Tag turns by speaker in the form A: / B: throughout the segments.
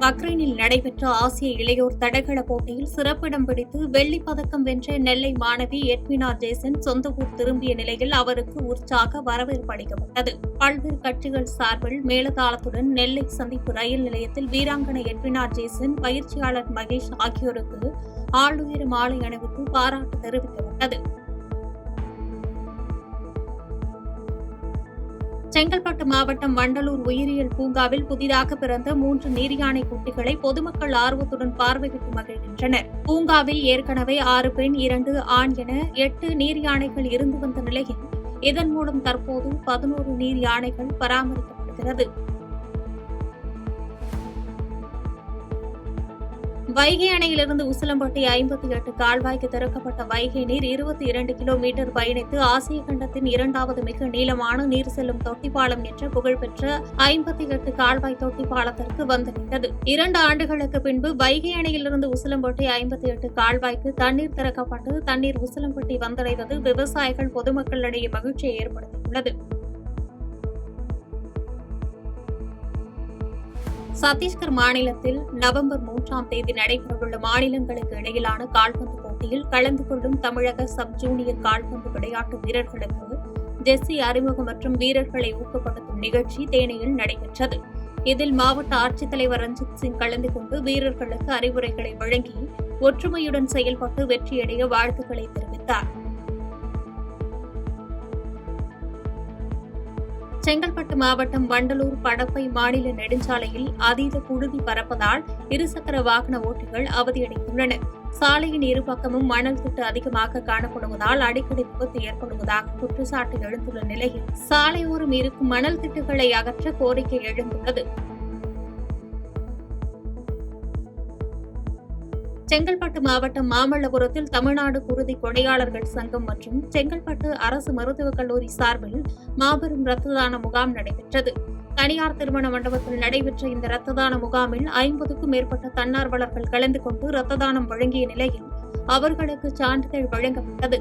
A: பக்ரைனில் நடைபெற்ற ஆசிய இளையோர் தடகள போட்டியில் சிறப்பிடம் பிடித்து வெள்ளிப் பதக்கம் வென்ற நெல்லை மாணவி எட்வினா ஜேசன் சொந்த ஊர் திரும்பிய நிலையில் அவருக்கு உற்சாக வரவேற்பு அளிக்கப்பட்டது. பல்வேறு கட்சிகள் சார்பில் மேலதாளத்துடன் நெல்லை சந்திப்பு ரயில் நிலையத்தில் வீராங்கனை எட்வினா ஜேசன், பயிற்சியாளர் மகேஷ் ஆகியோருக்கு ஆளுயர மாலை அணிவித்து பாராட்டு தெரிவிக்கப்பட்டது. செங்கல்பட்டு மாவட்டம் வண்டலூர் உயிரியல் பூங்காவில் புதிதாக பிறந்த 3 நீர்யானை குட்டிகளை பொதுமக்கள் ஆர்வத்துடன் பார்வையிட்டு மகிழ்கின்றனர். பூங்காவில் ஏற்கனவே 6 பெண் 2 ஆண் என 8 நீர்யானைகள் இருந்து வந்த நிலையில் இதன் மூலம் தற்போது 11 நீர் யானைகள் பராமரிக்கப்படுகிறது. வைகை அணையிலிருந்து உசிலம்பட்டி 58 கால்வாய்க்கு திறக்கப்பட்ட வைகை நீர் 22 கிலோமீட்டர் பயணித்து ஆசிய கண்டத்தின் 2வது மிக நீளமான நீர் செல்லும் தொட்டிப்பாலம் என்ற புகழ்பெற்ற 58 கால்வாய் தொட்டிப்பாலத்திற்கு வந்தடைந்தது. 2 ஆண்டுகளுக்கு பின்பு வைகை அணையிலிருந்து உசிலம்பட்டி 58 கால்வாய்க்கு தண்ணீர் திறக்கப்பட்டு தண்ணீர் உசிலம்பட்டி வந்தடைவது விவசாயிகள் பொதுமக்களிடையே மகிழ்ச்சியை ஏற்படுத்தியுள்ளது. சத்தீஸ்கர் மாநிலத்தில் நவம்பர் 3ஆம் தேதி நடைபெறவுள்ள மாநிலங்களுக்கு இடையிலான கால்பந்து போட்டியில் கலந்து கொள்ளும் தமிழக சப் ஜூனியர் கால்பந்து விளையாட்டு வீரர்களுக்கு ஜெர்சி அறிமுகம் மற்றும் வீரர்களை ஊக்கப்படுத்தும் நிகழ்ச்சி தேனியில் நடைபெற்றது. இதில் மாவட்ட ஆட்சித்தலைவர் ரஞ்சித் சிங் கலந்து கொண்டு வீரர்களுக்கு அறிவுரைகளை வழங்கி ஒற்றுமையுடன் செயல்பட்டு வெற்றியடைய வாழ்த்துக்களை தெரிவித்தார். செங்கல்பட்டு மாவட்டம் வண்டலூர் படப்பை மாநில நெடுஞ்சாலையில் அதீத புழுதி பறப்பதால் இருசக்கர வாகன ஓட்டிகள் அவதியடைந்துள்ளனர். சாலையின் இருபக்கமும் மணல் திட்டு அதிகமாக காணப்படுவதால் அடிக்கடி விபத்து ஏற்படுவதாக குற்றச்சாட்டு எழுந்துள்ள நிலையில் சாலையோரம் இருக்கும் மணல் திட்டுகளை அகற்ற கோரிக்கை எழுந்துள்ளது. செங்கல்பட்டு மாவட்டம் மாமல்லபுரத்தில் தமிழ்நாடு குருதி கொடையாளர்கள் சங்கம் மற்றும் செங்கல்பட்டு அரசு மருத்துவக் கல்லூரி சார்பில் மாபெரும் ரத்த தான முகாம் நடைபெற்றது. தனியார் திருமண மண்டபத்தில் நடைபெற்ற இந்த ரத்த தான முகாமில் 50க்கும் மேற்பட்ட தன்னார்வலர்கள் கலந்து கொண்டு ரத்த தானம் வழங்கிய நிலையில் அவர்களுக்கு சான்றிதழ் வழங்கப்பட்டது.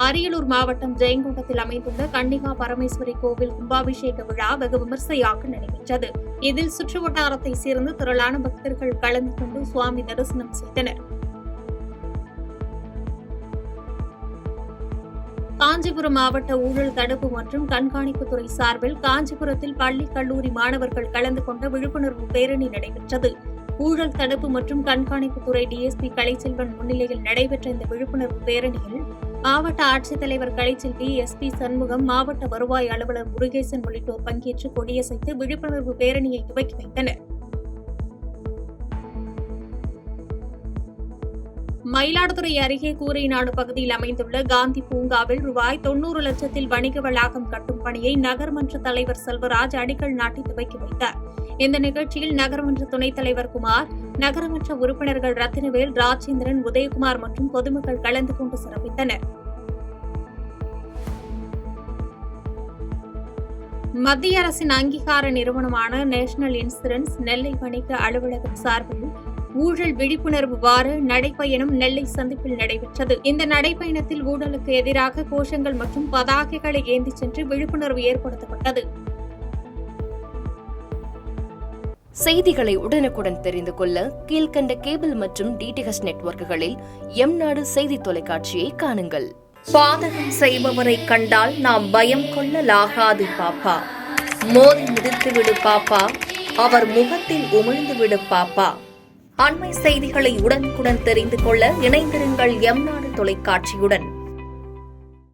A: அரியலூர் மாவட்டம் ஜெயங்கொண்டத்தில் அமைந்துள்ள கன்னிகா பரமேஸ்வரி கோவில் கும்பாபிஷேக விழா வெகு விமர்சையாக நடைபெற்றது. இதில் சுற்றுவட்டாரத்தை சேர்ந்து திரளான பக்தர்கள் கலந்து கொண்டு சுவாமி தரிசனம் செய்தனர். காஞ்சிபுரம் மாவட்ட ஊழல் தடுப்பு மற்றும் கண்காணிப்புத்துறை சார்பில் காஞ்சிபுரத்தில் பள்ளி கல்லூரி மாணவர்கள் கலந்து கொண்ட விழிப்புணர்வு பேரணி நடைபெற்றது. ஊழல் தடுப்பு மற்றும் கண்காணிப்புத்துறை டிஎஸ்பி கலைச்செல்வன் முன்னிலையில் நடைபெற்ற இந்த விழிப்புணர்வு பேரணியில் மாவட்ட ஆட்சித்தலைவர் கலைச்செல்வி, எஸ்பி சண்முகம், மாவட்ட வருவாய் அலுவலர் முருகேசன் உள்ளிட்டோர் பங்கேற்று கொடியசைத்து விழிப்புணர்வு பேரணியை துவக்கி வைத்தனர். மயிலாடுதுறை அருகே கூரைநாடு பகுதியில் அமைந்துள்ள காந்தி பூங்காவில் ₹90 லட்சத்தில் வணிக வளாகம் கட்டும் பணியை நகர்மன்ற தலைவர் செல்வராஜ் அடிக்கல் நாட்டி துவக்கி வைத்தார். இந்த நிகழ்ச்சியில் நகரமன்ற துணைத் தலைவர் குமார், நகரமன்ற உறுப்பினர்கள் ரத்தினவேல், ராஜேந்திரன், உதயகுமார் மற்றும் பொதுமக்கள் கலந்து கொண்டு சிறப்பித்தனர். மத்திய அரசின் அங்கீகார நிறுவனமான நேஷனல் இன்சூரன்ஸ் நெல்லை வணிக அலுவலகம் சார்பில் ஊழல் விழிப்புணர்வு வார நடைப்பயணம் நெல்லை சந்திப்பில் நடைபெற்றது. இந்த நடைப்பயணத்தில் ஊழலுக்கு எதிராக கோஷங்கள் மற்றும் பதாகைகளை ஏந்திச் சென்று விழிப்புணர்வு ஏற்படுத்தப்பட்டது.
B: செய்திகளை உடனுக்குடன் தெரிந்து கொள்ள கீழ்கண்ட கேபிள் மற்றும் டிடிஎச் நெட்வொர்க்குகளில் எம்நாடு செய்தி தொலைக்காட்சியை காணுங்கள். பாதகம் செய்பவரை கண்டால் நாம் பயம் கொள்ளலாகாது பாப்பா. மோதி மிதித்துவிடு பாப்பா, அவர் முகத்தில் உமிழ்ந்துவிடு பாப்பா. அண்மை செய்திகளை உடனுக்குடன் தெரிந்து கொள்ள இணைந்திருங்கள் எம்நாடு தொலைக்காட்சியுடன்.